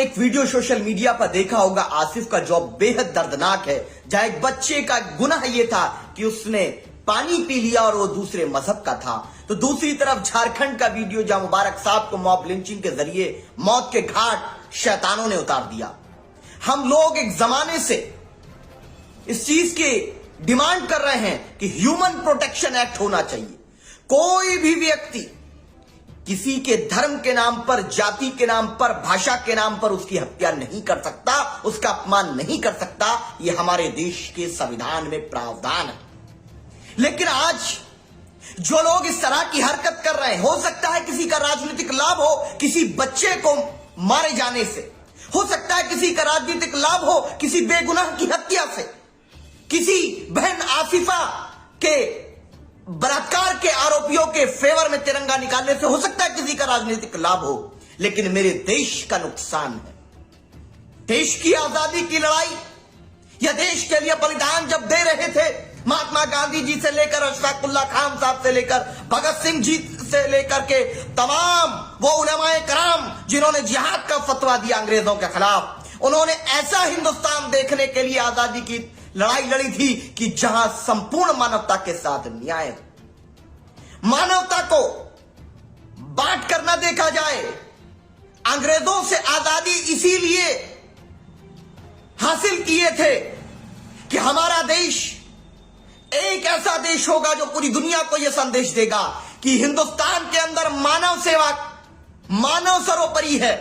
एक video social media पर देखा होगा आसिफ का, जो बेहद दर्दनाक है, जहां एक बच्चे का गुनाह यह था कि उसने पानी पी लिया और वो दूसरे मजहब का था। तो दूसरी तरफ झारखंड का वीडियो, जहां मुबारक साहब को मॉब लिंचिंग के जरिए मौत के घाट शैतानों ने उतार दिया। हम लोग एक जमाने से इस चीज की डिमांड कर रहे हैं कि ह्यूमन प्रोटेक्शन एक्ट होना चाहिए। कोई भी व्यक्ति किसी के धर्म के नाम पर, जाति के नाम पर, भाषा के नाम पर उसकी हत्या नहीं कर सकता, उसका अपमान नहीं कर सकता। यह हमारे देश के संविधान में प्रावधान है। लेकिन आज जो लोग इस तरह की हरकत कर रहे हैं, हो सकता है किसी का राजनीतिक लाभ हो किसी बच्चे को मारे जाने से, हो सकता है किसी का राजनीतिक लाभ हो किसी बेगुनाह की हत्या से, किसी बहन आसिफा के बलात्कार के आरोपियों के फेवर में तिरंगा निकालने से हो सकता है किसी का राजनीतिक लाभ हो। लेकिन मेरे देश का नुकसान है। देश की आजादी की लड़ाई या देश के लिए बलिदान जब दे रहे थे, महात्मा गांधी जी से लेकर अशफाक उल्लाह खान साहब से लेकर भगत सिंह जी से लेकर के तमाम वो उलमाए कराम जिन्होंने जिहाद का फतवा दिया अंग्रेजों के खिलाफ, उन्होंने ऐसा हिंदुस्तान देखने के लिए आजादी की लड़ाई लड़ी थी कि जहां संपूर्ण मानवता के साथ न्याय हो, मानवता को बांट कर न देखा जाए। अंग्रेजों से आजादी इसीलिए हासिल किए थे कि हमारा देश एक ऐसा देश होगा जो पूरी दुनिया को यह संदेश देगा कि हिंदुस्तान के अंदर मानव सेवा, मानव सर्वोपरि है,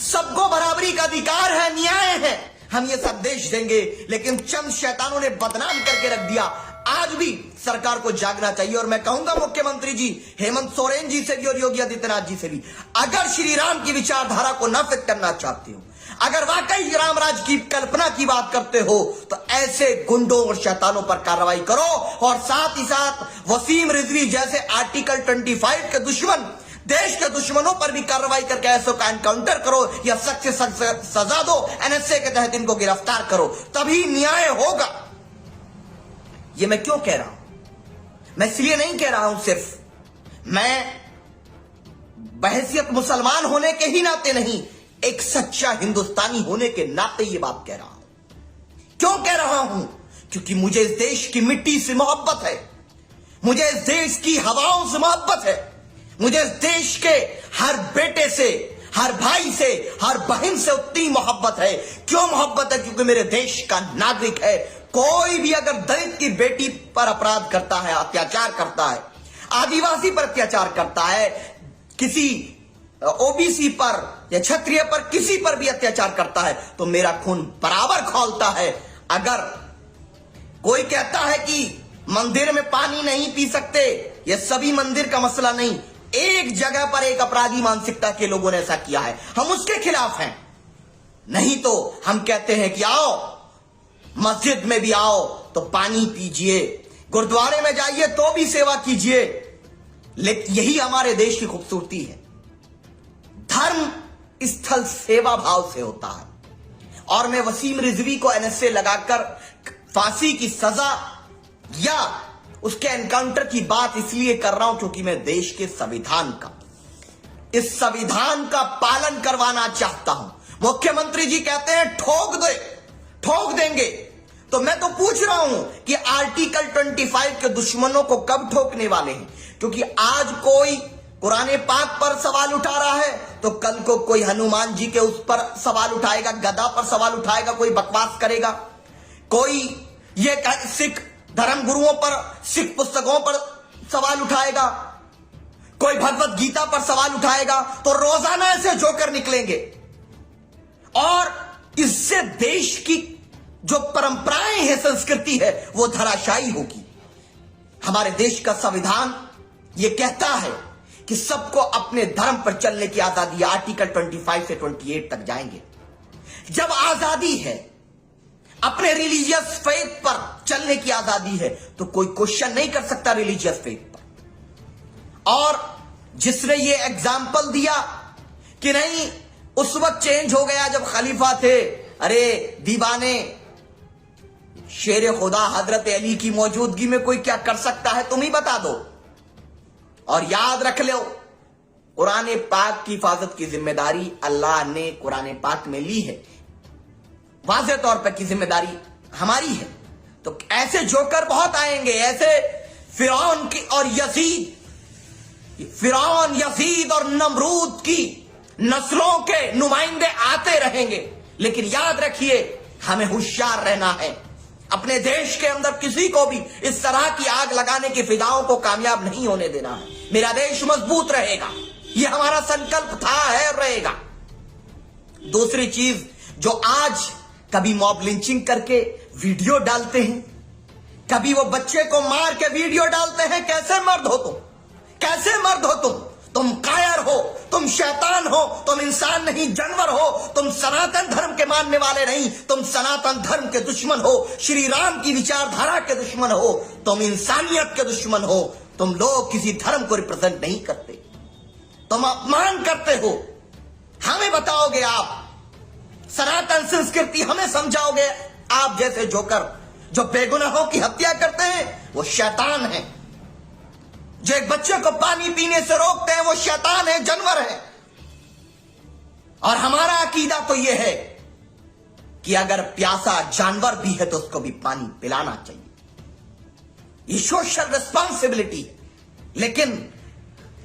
सबको बराबरी का अधिकार है, न्याय है। हम ये संदेश देंगे, लेकिन चंद शैतानों ने बदनाम करके रख दिया। आज भी सरकार को जागना चाहिए। और मैं कहूंगा मुख्यमंत्री जी हेमंत सोरेन जी से भी और योगी आदित्यनाथ जी से भी, अगर श्री राम की विचारधारा को नाफिज करना चाहते हो, अगर वाकई रामराज की कल्पना की बात करते हो, तो ऐसे गुंडों और शैतानों पर कार्रवाई करो। और साथ ही साथ वसीम रिजवी जैसे आर्टिकल 25 के दुश्मन, देश के दुश्मनों पर भी कार्रवाई करके ऐसो का एनकाउंटर करो या सख्त से सख्त सजा दो, एनएसए के तहत इनको गिरफ्तार करो, तभी न्याय होगा। ये मैं क्यों कह रहा हूं? मैं इसलिए नहीं कह रहा हूं सिर्फ, मैं बहैसियत मुसलमान होने के ही नाते नहीं, एक सच्चा हिंदुस्तानी होने के नाते ये बात कह रहा हूं। क्यों कह रहा हूं? क्योंकि मुझे इस देश की मिट्टी से मोहब्बत है, मुझे इस देश की हवाओं से मोहब्बत है, मुझे इस देश के हर बेटे से, हर भाई से, हर बहन से उतनी मोहब्बत है। क्यों मोहब्बत है? क्योंकि मेरे देश का नागरिक है। कोई भी अगर दलित की बेटी पर अपराध करता है, अत्याचार करता है, आदिवासी पर अत्याचार करता है, किसी ओबीसी पर या क्षत्रिय पर, किसी पर भी अत्याचार करता है, तो मेरा खून बराबर खौलता है। अगर कोई कहता है कि मंदिर में पानी नहीं पी सकते, यह सभी मंदिर का मसला नहीं, एक जगह पर एक अपराधी मानसिकता के लोगों ने ऐसा किया है, हम उसके खिलाफ हैं। नहीं तो हम कहते हैं कि आओ मस्जिद में भी आओ तो पानी पीजिए, गुरुद्वारे में जाइए तो भी सेवा कीजिए। लेकिन यही हमारे देश की खूबसूरती है। धर्म स्थल सेवा भाव से होता है। और मैं वसीम रिजवी को एनएसए लगाकर फांसी की सजा या उसके एनकाउंटर की बात इसलिए कर रहा हूं क्योंकि मैं देश के संविधान का, इस संविधान का पालन करवाना चाहता हूं। मुख्यमंत्री जी कहते हैं ठोक देंगे, तो मैं तो पूछ रहा हूं कि आर्टिकल 25 के दुश्मनों को कब ठोकने वाले हैं? क्योंकि आज कोई कुरान पाक पर सवाल उठा रहा है, तो कल को कोई हनुमान जी के उस पर सवाल उठाएगा, गदा पर सवाल उठाएगा, कोई बकवास करेगा, कोई ये सिख धर्म गुरुओं पर, सिख पुस्तकों पर सवाल उठाएगा, कोई भगवत गीता पर सवाल उठाएगा। तो रोजाना ऐसे जोकर निकलेंगे और इससे देश की जो परंपराएं हैं, संस्कृति है, वो धराशायी होगी। हमारे देश का संविधान ये कहता है कि सबको अपने धर्म पर चलने की आजादी, आर्टिकल 25 से 28 तक जाएंगे। जब आजादी है, अपने रिलीजियस फेथ पर चलने की आजादी है, तो कोई क्वेश्चन नहीं कर सकता रिलीजियस फेथ पर। और जिसने ये एग्जाम्पल दिया कि नहीं उस वक्त चेंज हो गया जब खलीफा थे, अरे दीवाने, शेर खुदा हजरत अली की मौजूदगी में कोई क्या कर सकता है, तुम ही बता दो। और याद रख लो, कुरान पाक की हिफाजत की जिम्मेदारी अल्लाह ने कुरान पाक में ली है, वाज़ेह तौर पर की जिम्मेदारी हमारी है। तो ऐसे जोकर बहुत आएंगे, ऐसे फिरौन की और फिरौन, यजीद और नमरूद की नस्लों के नुमाइंदे आते रहेंगे, लेकिन याद रखिए हमें होशियार रहना है। अपने देश के अंदर किसी को भी इस तरह की आग लगाने की फिजाओं को कामयाब नहीं होने देना है। मेरा देश मजबूत रहेगा, यह हमारा संकल्प था, है और रहेगा। दूसरी चीज, जो आज कभी मॉब लिंचिंग करके वीडियो डालते हैं, कभी वो बच्चे को मार के वीडियो डालते हैं, कैसे मर्द हो तुम, कैसे मर्द हो तुम कायर हो, तुम शैतान हो, तुम इंसान नहीं जानवर हो, तुम सनातन धर्म के मानने वाले नहीं, तुम सनातन धर्म के दुश्मन हो, श्री राम की विचारधारा के दुश्मन हो, तुम इंसानियत के दुश्मन हो। तुम लोग किसी धर्म को रिप्रेजेंट नहीं करते, तुम अपमान करते हो। हमें बताओगे आप सनातन संस्कृति, हमें समझाओगे आप जैसे जोकर जो बेगुनाहों की हत्या करते हैं वो शैतान है, जो एक बच्चे को पानी पीने से रोकते हैं वो शैतान है, जानवर है। और हमारा अकीदा तो यह है कि अगर प्यासा जानवर भी है तो उसको भी पानी पिलाना चाहिए, ये सोशल रिस्पॉन्सिबिलिटी है। लेकिन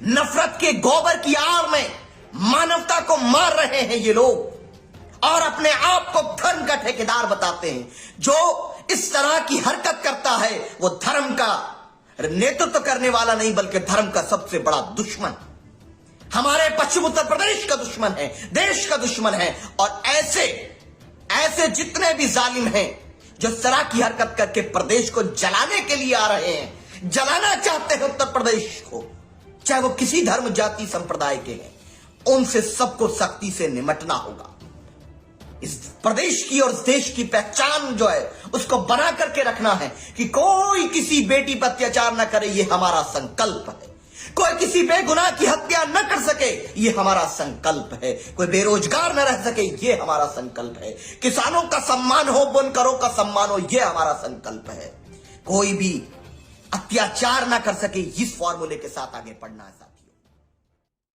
नफरत के गोबर की आड़ में मानवता को मार रहे हैं ये लोग, और अपने आप को धर्म का ठेकेदार बताते हैं। जो इस तरह की हरकत करता है वो धर्म का नेतृत्व करने वाला नहीं, बल्कि धर्म का सबसे बड़ा दुश्मन, हमारे पश्चिम उत्तर प्रदेश का दुश्मन है, देश का दुश्मन है। और ऐसे जितने भी जालिम हैं जो इस तरह की हरकत करके प्रदेश को जलाने के लिए आ रहे हैं, जलाना चाहते हैं उत्तर प्रदेश को, चाहे वो किसी धर्म जाति संप्रदाय के हैं, उनसे सबको सख्ती से निमटना होगा। इस प्रदेश की और इस देश की पहचान जो है उसको बना करके रखना है कि कोई किसी बेटी पर अत्याचार न करे, ये हमारा संकल्प है। कोई किसी बेगुनाह की हत्या न कर सके, ये हमारा संकल्प है। कोई बेरोजगार न रह सके, ये हमारा संकल्प है। किसानों का सम्मान हो, बुनकरों का सम्मान हो, ये हमारा संकल्प है। कोई भी अत्याचार न कर सके, इस फॉर्मूले के साथ आगे बढ़ना है।